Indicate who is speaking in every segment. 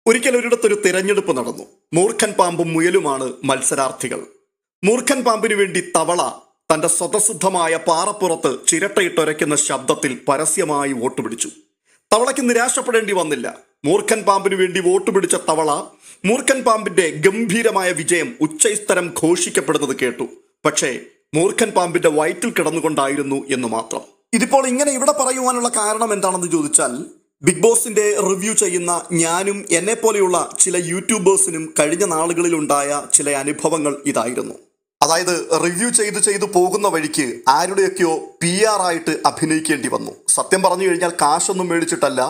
Speaker 1: ഒരിക്കൽ ഒരിടത്തൊരു തിരഞ്ഞെടുപ്പ് നടന്നു. മൂർഖൻ പാമ്പും മുയലുമാണ് മത്സരാർത്ഥികൾ. മൂർഖൻ പാമ്പിനു വേണ്ടി തവള തന്റെ സ്വതസിദ്ധമായ പാറപ്പുറത്ത് ചിരട്ടയിട്ടൊരയ്ക്കുന്ന ശബ്ദത്തിൽ പരസ്യമായി വോട്ട് പിടിച്ചു. തവളയ്ക്ക് നിരാശപ്പെടേണ്ടി വന്നില്ല. മൂർഖൻ പാമ്പിനു വേണ്ടി വോട്ട് പിടിച്ച തവള മൂർഖൻ പാമ്പിന്റെ ഗംഭീരമായ വിജയം ഉച്ചസ്ഥരം ഘോഷിക്കപ്പെടുന്നത് കേട്ടു. പക്ഷേ മൂർഖൻ പാമ്പിന്റെ വയറ്റിൽ കിടന്നുകൊണ്ടായിരുന്നു എന്ന് മാത്രം. ഇതിപ്പോൾ ഇങ്ങനെ ഇവിടെ പറയുവാനുള്ള കാരണം എന്താണെന്ന് ചോദിച്ചാൽ, ബിഗ് ബോസിന്റെ റിവ്യൂ ചെയ്യുന്ന ഞാനും എന്നെ പോലെയുള്ള ചില യൂട്യൂബേഴ്സിനും കഴിഞ്ഞ നാളുകളിൽ ഉണ്ടായ ചില അനുഭവങ്ങൾ ഇതായിരുന്നു. അതായത് റിവ്യൂ ചെയ്തു പോകുന്ന വഴിക്ക് ആരുടെയൊക്കെയോ PR ആയിട്ട് അഭിനയിക്കേണ്ടി വന്നു. സത്യം പറഞ്ഞു കഴിഞ്ഞാൽ കാശൊന്നും മേടിച്ചിട്ടല്ല.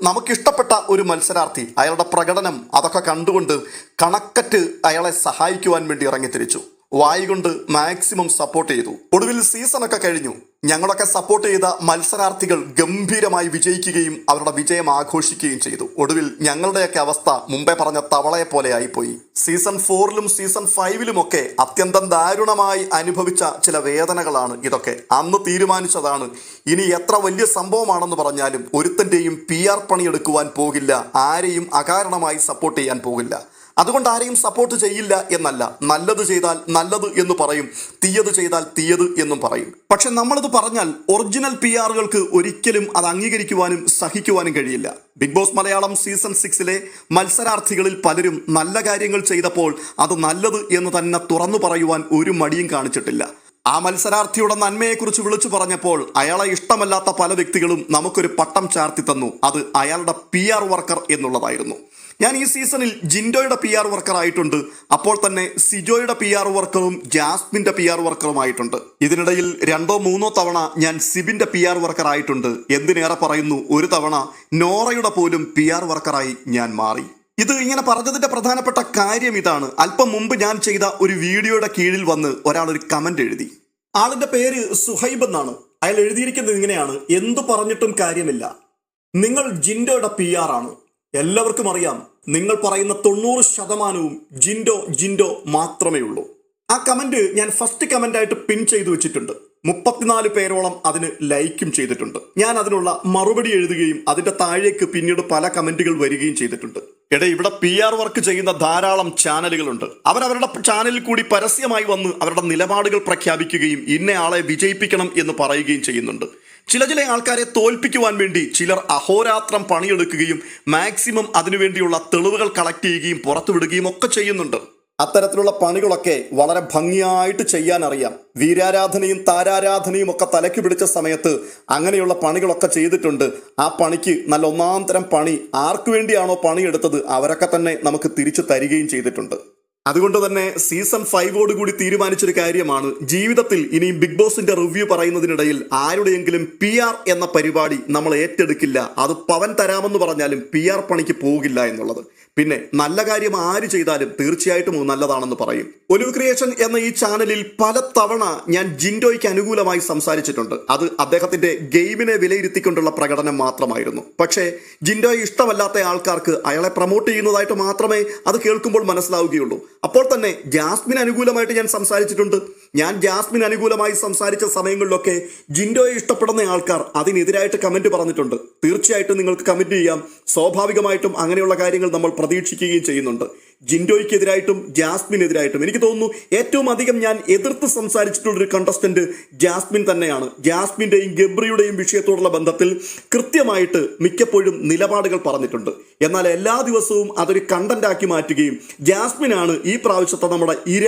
Speaker 1: നമുക്കിഷ്ടപ്പെട്ട ഒരു മത്സരാർത്ഥി, അയാളുടെ പ്രകടനം അതൊക്കെ കണ്ടുകൊണ്ട് കണക്കറ്റ് അയാളെ സഹായിക്കുവാൻ വേണ്ടി ഇറങ്ങിത്തിരിച്ചു. വായി കൊണ്ട് മാക്സിമം സപ്പോർട്ട് ചെയ്തു. ഒടുവിൽ സീസണൊക്കെ കഴിഞ്ഞു. ഞങ്ങളൊക്കെ സപ്പോർട്ട് ചെയ്ത മത്സരാർത്ഥികൾ ഗംഭീരമായി വിജയിക്കുകയും അവരുടെ വിജയം ആഘോഷിക്കുകയും ചെയ്തു. ഒടുവിൽ ഞങ്ങളുടെയൊക്കെ അവസ്ഥ മുമ്പേ പറഞ്ഞ തവളയെ പോലെ ആയിപ്പോയി. സീസൺ 4ലും സീസൺ 5ലും ഒക്കെ അത്യന്തം ദാരുണമായി അനുഭവിച്ച ചില വേദനകളാണ് ഇതൊക്കെ. അന്ന് തീരുമാനിച്ചതാണ്, ഇനി എത്ര വലിയ സംഭവമാണെന്ന് പറഞ്ഞാലും ഒരുത്തൻ്റെയും PR പണിയെടുക്കുവാൻ പോകില്ല, ആരെയും അകാരണമായി സപ്പോർട്ട് ചെയ്യാൻ പോകില്ല. അതുകൊണ്ട് ആരെയും സപ്പോർട്ട് ചെയ്യില്ല എന്നല്ല, നല്ലത് ചെയ്താൽ നല്ലത് എന്ന് പറയും, തീയത് ചെയ്താൽ തീയത് എന്നും പറയും. പക്ഷെ നമ്മളിത് പറഞ്ഞാൽ ഒറിജിനൽ PRകൾക്ക് ഒരിക്കലും അത് അംഗീകരിക്കുവാനും സഹിക്കുവാനും കഴിയില്ല. ബിഗ് ബോസ് മലയാളം സീസൺ 6ലെ മത്സരാർത്ഥികളിൽ പലരും നല്ല കാര്യങ്ങൾ ചെയ്തപ്പോൾ അത് നല്ലത് എന്ന് തന്നെ തുറന്നു പറയുവാൻ ഒരു മടിയും കാണിച്ചിട്ടില്ല. ആ മത്സരാർത്ഥിയുടെ നന്മയെക്കുറിച്ച് വിളിച്ചു പറഞ്ഞപ്പോൾ അയാളെ ഇഷ്ടമല്ലാത്ത പല വ്യക്തികളും നമുക്കൊരു പട്ടം ചാർത്തി തന്നു. അത് അയാളുടെ PR വർക്കർ എന്നുള്ളതായിരുന്നു. ഞാൻ ഈ സീസണിൽ ജിൻഡോയുടെ PR വർക്കർ ആയിട്ടുണ്ട്. അപ്പോൾ തന്നെ സിജോയുടെ PR വർക്കറും ജാസ്മിന്റെ PR വർക്കറുമായിട്ടുണ്ട്. ഇതിനിടയിൽ 2-3 തവണ ഞാൻ സിബിന്റെ PR വർക്കർ ആയിട്ടുണ്ട്. എന്തിനേറെ പറയുന്നു, ഒരു തവണ നോറയുടെ പോലും PR വർക്കറായി ഞാൻ മാറി. ഇത് ഇങ്ങനെ പറഞ്ഞതിന്റെ പ്രധാനപ്പെട്ട കാര്യം ഇതാണ്. അല്പം മുമ്പ് ഞാൻ ചെയ്ത ഒരു വീഡിയോയുടെ കീഴിൽ വന്ന് ഒരാൾ ഒരു കമന്റ് എഴുതി. ആളിന്റെ പേര് സുഹൈബ് എന്നാണ്. അയാൾ എഴുതിയിരിക്കുന്നത് ഇങ്ങനെയാണ്: എന്തു പറഞ്ഞിട്ടും കാര്യമില്ല, നിങ്ങൾ ജിൻഡോയുടെ PR ആണ്. എല്ലാവർക്കും അറിയാം, നിങ്ങൾ പറയുന്ന 90% ജിൻഡോ മാത്രമേ ഉള്ളൂ. ആ കമന്റ് ഞാൻ ഫസ്റ്റ് കമന്റായിട്ട് പിൻ ചെയ്തു വെച്ചിട്ടുണ്ട്. 34 പേരോളം അതിന് ലൈക്കും ചെയ്തിട്ടുണ്ട്. ഞാൻ അതിനുള്ള മറുപടി എഴുതുകയും അതിന്റെ താഴേക്ക് പിന്നീട് പല കമന്റുകൾ വരികയും ചെയ്തിട്ടുണ്ട്. ഇവിടെ PR വർക്ക് ചെയ്യുന്ന ധാരാളം ചാനലുകളുണ്ട്. അവരവരുടെ ചാനലിൽ കൂടി പരസ്യമായി വന്ന് അവരുടെ നിലപാടുകൾ പ്രഖ്യാപിക്കുകയും ഇന്നയാളെ വിജയിപ്പിക്കണം എന്ന് പറയുകയും ചെയ്യുന്നുണ്ട്. ചില ആൾക്കാരെ തോൽപ്പിക്കുവാൻ വേണ്ടി ചിലർ അഹോരാത്രം പണിയെടുക്കുകയും മാക്സിമം അതിനുവേണ്ടിയുള്ള തെളിവുകൾ കളക്ട് ചെയ്യുകയും പുറത്തുവിടുകയും ഒക്കെ ചെയ്യുന്നുണ്ട്. അത്തരത്തിലുള്ള പണികളൊക്കെ വളരെ ഭംഗിയായിട്ട് ചെയ്യാൻ അറിയാം. വീരാരാധനയും താരാരാധനയും ഒക്കെ തലയ്ക്ക് പിടിച്ച സമയത്ത് അങ്ങനെയുള്ള പണികളൊക്കെ ചെയ്തിട്ടുണ്ട്. ആ പണിക്ക് നല്ല ഒന്നാം തരം പണി ആർക്കു വേണ്ടിയാണോ പണിയെടുത്തത് അവരൊക്കെ തന്നെ നമുക്ക് തിരിച്ചു തരികയും ചെയ്തിട്ടുണ്ട്. അതുകൊണ്ട് തന്നെ സീസൺ 5 കൂടി തീരുമാനിച്ചൊരു കാര്യമാണ്, ജീവിതത്തിൽ ഇനിയും ബിഗ് ബോസിന്റെ റിവ്യൂ പറയുന്നതിനിടയിൽ ആരുടെയെങ്കിലും PR എന്ന പരിപാടി നമ്മൾ ഏറ്റെടുക്കില്ല. അത് പവൻ തരാമെന്ന് പറഞ്ഞാലും PR പണിക്ക് പോകില്ല എന്നുള്ളത്. പിന്നെ നല്ല കാര്യം ആര് ചെയ്താലും തീർച്ചയായിട്ടും നല്ലതാണെന്ന് പറയും. ഒലിവ് ക്രിയേഷൻ എന്ന ഈ ചാനലിൽ പല തവണ ഞാൻ ജിൻഡോയ്ക്ക് അനുകൂലമായി സംസാരിച്ചിട്ടുണ്ട്. അത് അദ്ദേഹത്തിന്റെ ഗെയിമിനെ വിലയിരുത്തിക്കൊണ്ടുള്ള പ്രകടനം മാത്രമായിരുന്നു. പക്ഷേ ജിൻഡോയെ ഇഷ്ടമല്ലാത്ത ആൾക്കാർക്ക് അയാളെ പ്രൊമോട്ട് ചെയ്യുന്നതായിട്ട് മാത്രമേ അത് കേൾക്കുമ്പോൾ മനസ്സിലാവുകയുള്ളൂ. അപ്പോൾ തന്നെ ജാസ്മിൻ അനുകൂലമായിട്ട് ഞാൻ സംസാരിച്ചിട്ടുണ്ട്. ഞാൻ ജാസ്മിൻ അനുകൂലമായി സംസാരിച്ച സമയങ്ങളിലൊക്കെ ജിൻഡോയെ ഇഷ്ടപ്പെടുന്ന ആൾക്കാർ അതിനെതിരായിട്ട് കമന്റ് പറഞ്ഞിട്ടുണ്ട്. തീർച്ചയായിട്ടും നിങ്ങൾക്ക് കമന്റ് ചെയ്യാം. സ്വാഭാവികമായിട്ടും അങ്ങനെയുള്ള കാര്യങ്ങൾ നമ്മൾ പ്രതീക്ഷിക്കുകയും ചെയ്യുന്നുണ്ട്. ജിൻഡോയ്ക്കെതിരായിട്ടും ജാസ്മിനെതിരായിട്ടും എനിക്ക് തോന്നുന്നു ഏറ്റവും അധികം ഞാൻ എതിർത്ത് സംസാരിച്ചിട്ടുള്ളൊരു കണ്ടസ്റ്റന്റ് ജാസ്മിൻ തന്നെയാണ്. ജാസ്മിന്റെയും ഗബ്രിയുടെയും വിഷയത്തോടുള്ള ബന്ധത്തിൽ കൃത്യമായിട്ട് മിക്കപ്പോഴും നിലപാടുകൾ പറഞ്ഞിട്ടുണ്ട്. എന്നാൽ എല്ലാ ദിവസവും അതൊരു കണ്ടന്റാക്കി മാറ്റുകയും ജാസ്മിനാണ് ഈ പ്രാവശ്യത്തെ നമ്മുടെ ഇര,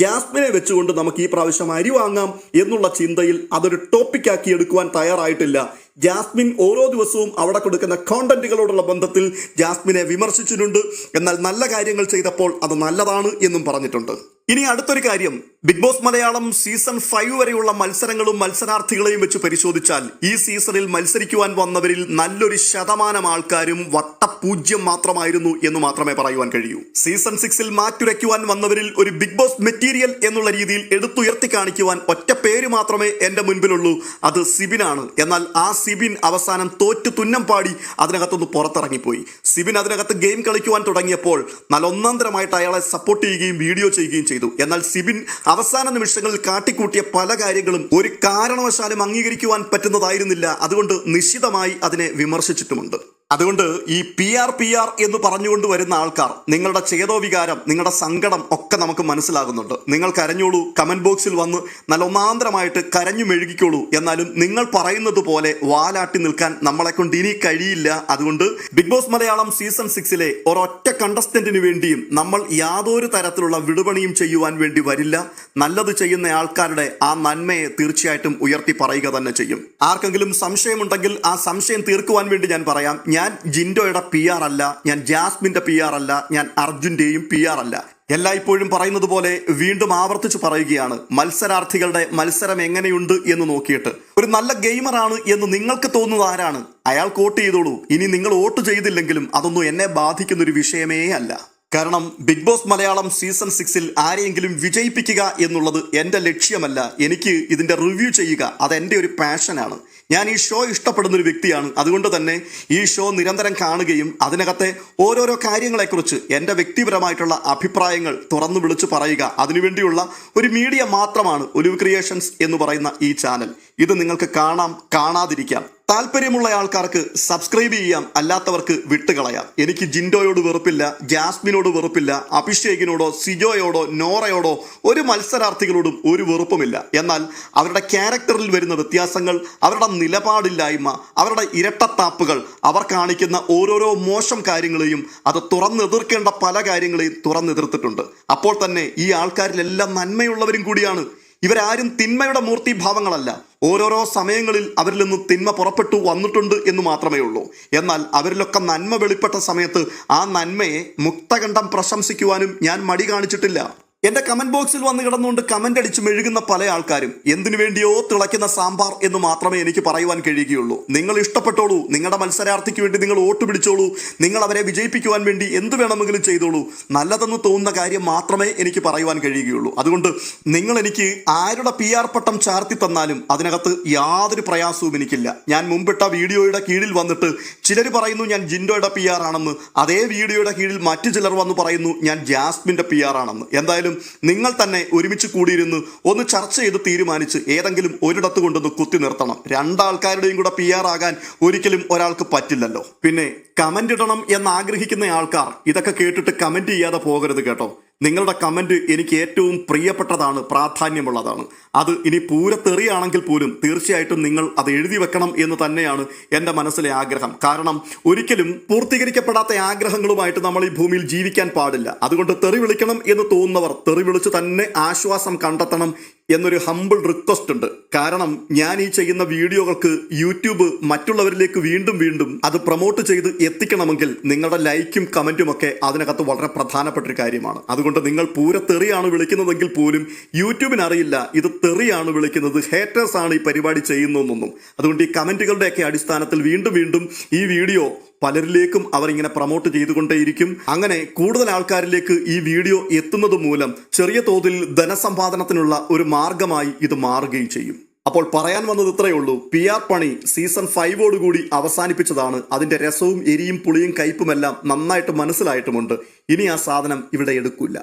Speaker 1: ജാസ്മിനെ വെച്ചുകൊണ്ട് നമുക്ക് ഈ പ്രാവശ്യം അരി വാങ്ങാം എന്നുള്ള ചിന്തയിൽ അതൊരു ടോപ്പിക്കാക്കി എടുക്കുവാൻ തയ്യാറായിട്ടില്ല. ജാസ്മിൻ ഓരോ ദിവസവും അവിടെ കൊടുക്കുന്ന കോണ്ടന്റുകളോടുള്ള ബന്ധത്തിൽ ജാസ്മിനെ വിമർശിച്ചിട്ടുണ്ട്. എന്നാൽ നല്ല കാര്യങ്ങൾ ചെയ്തപ്പോൾ അത് നല്ലതാണ് എന്നും പറഞ്ഞിട്ടുണ്ട്. ഇനി അടുത്തൊരു കാര്യം, ബിഗ് ബോസ് മലയാളം സീസൺ 5 വരെയുള്ള മത്സരങ്ങളും മത്സരാർത്ഥികളെയും വെച്ച് പരിശോധിച്ചാൽ ഈ സീസണിൽ മത്സരിക്കുവാൻ വന്നവരിൽ നല്ലൊരു ശതമാനം ആൾക്കാരും വട്ടപൂജ്യം മാത്രമായിരുന്നു എന്ന് മാത്രമേ പറയുവാൻ കഴിയൂ. സീസൺ 6ൽ മാറ്റുരയ്ക്കുവാൻ വന്നവരിൽ ഒരു ബിഗ് ബോസ് മെറ്റീരിയൽ എന്നുള്ള രീതിയിൽ എടുത്തുയർത്തി കാണിക്കുവാൻ ഒറ്റ പേര് മാത്രമേ എന്റെ മുൻപിലുള്ളൂ, അത് സിബിനാണ്. എന്നാൽ ആ സിബിൻ അവസാനം തോറ്റു തുന്നം പാടി അതിനകത്തൊന്ന് പുറത്തിറങ്ങിപ്പോയി. സിബിൻ അതിനകത്ത് ഗെയിം കളിക്കുവാൻ തുടങ്ങിയപ്പോൾ നല്ല ഒന്നാന്തരമായിട്ട് അയാളെ സപ്പോർട്ട് ചെയ്യുകയും വീഡിയോ ചെയ്യുകയും ചെയ്തു. എന്നാൽ സിബിൻ അവസാന നിമിഷങ്ങളിൽ കാട്ടിക്കൂട്ടിയ പല കാര്യങ്ങളും ഒരു കാരണവശാലും അംഗീകരിക്കുവാൻ പറ്റുന്നതായിരുന്നില്ല. അതുകൊണ്ട് നിശ്ചിതമായി അതിനെ വിമർശിച്ചിട്ടുമുണ്ട്. അതുകൊണ്ട് ഈ പി ആർ എന്ന് പറഞ്ഞുകൊണ്ട് വരുന്ന ആൾക്കാർ നിങ്ങളുടെ ചേതോവികാരം, നിങ്ങളുടെ സങ്കടം ഒക്കെ നമുക്ക് മനസ്സിലാകുന്നുണ്ട്. നിങ്ങൾ കരഞ്ഞോളൂ, കമന്റ് ബോക്സിൽ വന്ന് നല്ല ഒന്നാന്തരമായിട്ട് കരഞ്ഞു മെഴുകിക്കോളൂ. എന്നാലും നിങ്ങൾ പറയുന്നത് പോലെ വാലാട്ടി നിൽക്കാൻ നമ്മളെ കൊണ്ട് ഇനി കഴിയില്ല. അതുകൊണ്ട് ബിഗ് ബോസ് മലയാളം സീസൺ 6 ഒരൊറ്റ കണ്ടസ്റ്റന്റിന് വേണ്ടിയും നമ്മൾ യാതൊരു തരത്തിലുള്ള വിടുപണിയും ചെയ്യുവാൻ വേണ്ടി വരില്ല. നല്ലത് ചെയ്യുന്ന ആൾക്കാരുടെ ആ നന്മയെ തീർച്ചയായിട്ടും ഉയർത്തി പറയുക തന്നെ ചെയ്യും. ആർക്കെങ്കിലും സംശയമുണ്ടെങ്കിൽ ആ സംശയം തീർക്കുവാൻ വേണ്ടി ഞാൻ പറയാം. ഞാൻ ജിൻഡോയുടെ PR അല്ല, ഞാൻ ജാസ്മിന്റെ PR അല്ല, ഞാൻ അർജുന്റെയും PR അല്ല. എല്ലായ്പ്പോഴും പറയുന്നത് പോലെ വീണ്ടും ആവർത്തിച്ച് പറയുകയാണ്, മത്സരാർത്ഥികളുടെ മത്സരം എങ്ങനെയുണ്ട് എന്ന് നോക്കിയിട്ട് ഒരു നല്ല ഗെയിമറാണ് എന്ന് നിങ്ങൾക്ക് തോന്നുന്നത് ആരാണ്, അയാൾ വോട്ട് ചെയ്തോളൂ. ഇനി നിങ്ങൾ വോട്ട് ചെയ്തില്ലെങ്കിലും അതൊന്നും എന്നെ ബാധിക്കുന്ന ഒരു വിഷയമേ അല്ല. കാരണം ബിഗ് ബോസ് മലയാളം സീസൺ 6 ആരെയെങ്കിലും വിജയിപ്പിക്കുക എന്നുള്ളത് എൻ്റെ ലക്ഷ്യമല്ല. എനിക്ക് ഇതിൻ്റെ റിവ്യൂ ചെയ്യുക അതെൻ്റെ ഒരു പാഷനാണ്. ഞാൻ ഈ ഷോ ഇഷ്ടപ്പെടുന്ന ഒരു വ്യക്തിയാണ്. അതുകൊണ്ട് തന്നെ ഈ ഷോ നിരന്തരം കാണുകയും അതിനകത്തെ ഓരോരോ കാര്യങ്ങളെക്കുറിച്ച് എൻ്റെ വ്യക്തിപരമായിട്ടുള്ള അഭിപ്രായങ്ങൾ തുറന്നു വിളിച്ചു പറയുക, അതിനുവേണ്ടിയുള്ള ഒരു മീഡിയ മാത്രമാണ് ഒലിവ് ക്രിയേഷൻസ് എന്ന് പറയുന്ന ഈ ചാനൽ. ഇത് നിങ്ങൾക്ക് കാണാം, കാണാതിരിക്കാം. താല്പര്യമുള്ള ആൾക്കാർക്ക് സബ്സ്ക്രൈബ് ചെയ്യാം, അല്ലാത്തവർക്ക് വിട്ടുകളയാം. എനിക്ക് ജിൻഡോയോട് വെറുപ്പില്ല, ജാസ്മിനോട് വെറുപ്പില്ല, അഭിഷേകിനോടോ സിജോയോടോ നോറയോടോ ഒരു മത്സരാർത്ഥികളോടും ഒരു വെറുപ്പുമില്ല. എന്നാൽ അവരുടെ ക്യാരക്ടറിൽ വരുന്ന വ്യത്യാസങ്ങൾ, അവരുടെ നിലപാടില്ലായ്മ, അവരുടെ ഇരട്ടത്താപ്പുകൾ, അവർ കാണിക്കുന്ന ഓരോരോ മോശം കാര്യങ്ങളെയും അത് തുറന്നെതിർക്കേണ്ട പല കാര്യങ്ങളെയും തുറന്നെതിർത്തിട്ടുണ്ട്. അപ്പോൾ തന്നെ ഈ ആൾക്കാരിലെല്ലാം നന്മയുള്ളവരും കൂടിയാണ്. ഇവരാരും തിന്മയുടെ മൂർത്തിഭാവങ്ങളല്ല. ഓരോരോ സമയങ്ങളിൽ അവരിൽ നിന്ന് തിന്മ പുറപ്പെട്ടു വന്നിട്ടുണ്ട് എന്ന് മാത്രമേ ഉള്ളൂ. എന്നാൽ അവരിലൊക്കെ നന്മ വെളിപ്പെട്ട സമയത്ത് ആ നന്മയെ മുക്തകണ്ഠം പ്രശംസിക്കുവാനും ഞാൻ മടി കാണിച്ചിട്ടില്ല. എന്റെ കമന്റ് ബോക്സിൽ വന്ന് കിടന്നുകൊണ്ട് കമന്റ് അടിച്ച് മെഴുകുന്ന പല ആൾക്കാരും എന്തിനു വേണ്ടിയോ തിളയ്ക്കുന്ന സാമ്പാർ എന്ന് മാത്രമേ എനിക്ക് പറയുവാൻ കഴിയുകയുള്ളൂ. നിങ്ങൾ ഇഷ്ടപ്പെട്ടോളൂ, നിങ്ങളുടെ മത്സരാർത്ഥിക്ക് വേണ്ടി നിങ്ങൾ വോട്ട് പിടിച്ചോളൂ, നിങ്ങൾ അവരെ വിജയിപ്പിക്കുവാൻ വേണ്ടി എന്ത് വേണമെങ്കിലും ചെയ്തോളൂ. നല്ലതെന്ന് തോന്നുന്ന കാര്യം മാത്രമേ എനിക്ക് പറയുവാൻ കഴിയുകയുള്ളൂ. അതുകൊണ്ട് നിങ്ങൾ എനിക്ക് ആരുടെ PR പട്ടം ചാർത്തി തന്നാലും അതിനകത്ത് യാതൊരു പ്രയാസവും എനിക്കില്ല. ഞാൻ മുമ്പിട്ട വീഡിയോയുടെ കീഴിൽ വന്നിട്ട് ചിലർ പറയുന്നു ഞാൻ ജിൻഡോയുടെ PR ആണെന്ന്, അതേ വീഡിയോയുടെ കീഴിൽ മറ്റു ചിലർ വന്ന് പറയുന്നു ഞാൻ ജാസ്മിന്റെ PR ആണെന്ന്. എന്തായാലും നിങ്ങൾ തന്നെ ഒരുമിച്ച് കൂടിയിരുന്ന് ഒന്ന് ചർച്ച ചെയ്ത് തീരുമാനിച്ച് ഏതെങ്കിലും ഒരിടത്ത് കൊണ്ടൊന്ന് കുത്തി നിർത്തണം. രണ്ടാൾക്കാരുടെയും കൂടെ PR ആകാൻ ഒരിക്കലും ഒരാൾക്ക് പറ്റില്ലല്ലോ. പിന്നെ കമന്റ് ഇടണം എന്ന് ആഗ്രഹിക്കുന്ന ആൾക്കാർ ഇതൊക്കെ കേട്ടിട്ട് കമന്റ് ചെയ്യാതെ പോകരുത് കേട്ടോ. നിങ്ങളുടെ കമന്റ് എനിക്ക് ഏറ്റവും പ്രിയപ്പെട്ടതാണ്, പ്രാധാന്യമുള്ളതാണ്. അത് ഇനി പൂരത്തെറിയാണെങ്കിൽ പോലും തീർച്ചയായിട്ടും നിങ്ങൾ അത് എഴുതി വെക്കണം എന്ന് തന്നെയാണ് എൻ്റെ മനസ്സിലെ ആഗ്രഹം. കാരണം ഒരിക്കലും പൂർത്തീകരിക്കപ്പെടാത്ത ആഗ്രഹങ്ങളുമായിട്ട് നമ്മൾ ഈ ഭൂമിയിൽ ജീവിക്കാൻ പാടില്ല. അതുകൊണ്ട് തെറി വിളിക്കണം എന്ന് തോന്നുന്നവർ തെറി വിളിച്ച് തന്നെ ആശ്വാസം കണ്ടെത്തണം എന്നൊരു ഹംബിൾ റിക്വസ്റ്റ് ഉണ്ട്. കാരണം ഞാൻ ഈ ചെയ്യുന്ന വീഡിയോകൾക്ക് യൂട്യൂബ് മറ്റുള്ളവരിലേക്ക് വീണ്ടും വീണ്ടും അത് പ്രൊമോട്ട് ചെയ്ത് എത്തിക്കണമെങ്കിൽ നിങ്ങളുടെ ലൈക്കും കമന്റും ഒക്കെ അതിനകത്ത് വളരെ പ്രധാനപ്പെട്ട ഒരു കാര്യമാണ്. അതുകൊണ്ട് നിങ്ങൾ പൂരത്തെറിയാണ് വിളിക്കുന്നതെങ്കിൽ പോലും യൂട്യൂബിന് അറിയില്ല ഇത് തെറിയാണ് വിളിക്കുന്നത്, ഹേറ്റേഴ്സ് ആണ് ഈ പരിപാടി ചെയ്യുന്നതെന്നൊന്നും. അതുകൊണ്ട് ഈ കമന്റുകളുടെയൊക്കെ അടിസ്ഥാനത്തിൽ വീണ്ടും വീണ്ടും ഈ വീഡിയോ പലരിലേക്കും അവർ ഇങ്ങനെ പ്രൊമോട്ട് ചെയ്തുകൊണ്ടേയിരിക്കും. അങ്ങനെ കൂടുതൽ ആൾക്കാരിലേക്ക് ഈ വീഡിയോ എത്തുന്നത് മൂലം ചെറിയ തോതിൽ ധനസമ്പാദനത്തിനുള്ള ഒരു മാർഗമായി ഇത് മാറുകയും ചെയ്യും. അപ്പോൾ പറയാൻ വന്നത് ഇത്രയേ ഉള്ളൂ. PR പണി സീസൺ 5 അവസാനിപ്പിച്ചതാണ്. അതിന്റെ രസവും എരിയും പുളിയും കയ്പുമെല്ലാം നന്നായിട്ട് മനസ്സിലായിട്ടുമുണ്ട്. ഇനി ആ സാധനം ഇവിടെ എടുക്കില്ല.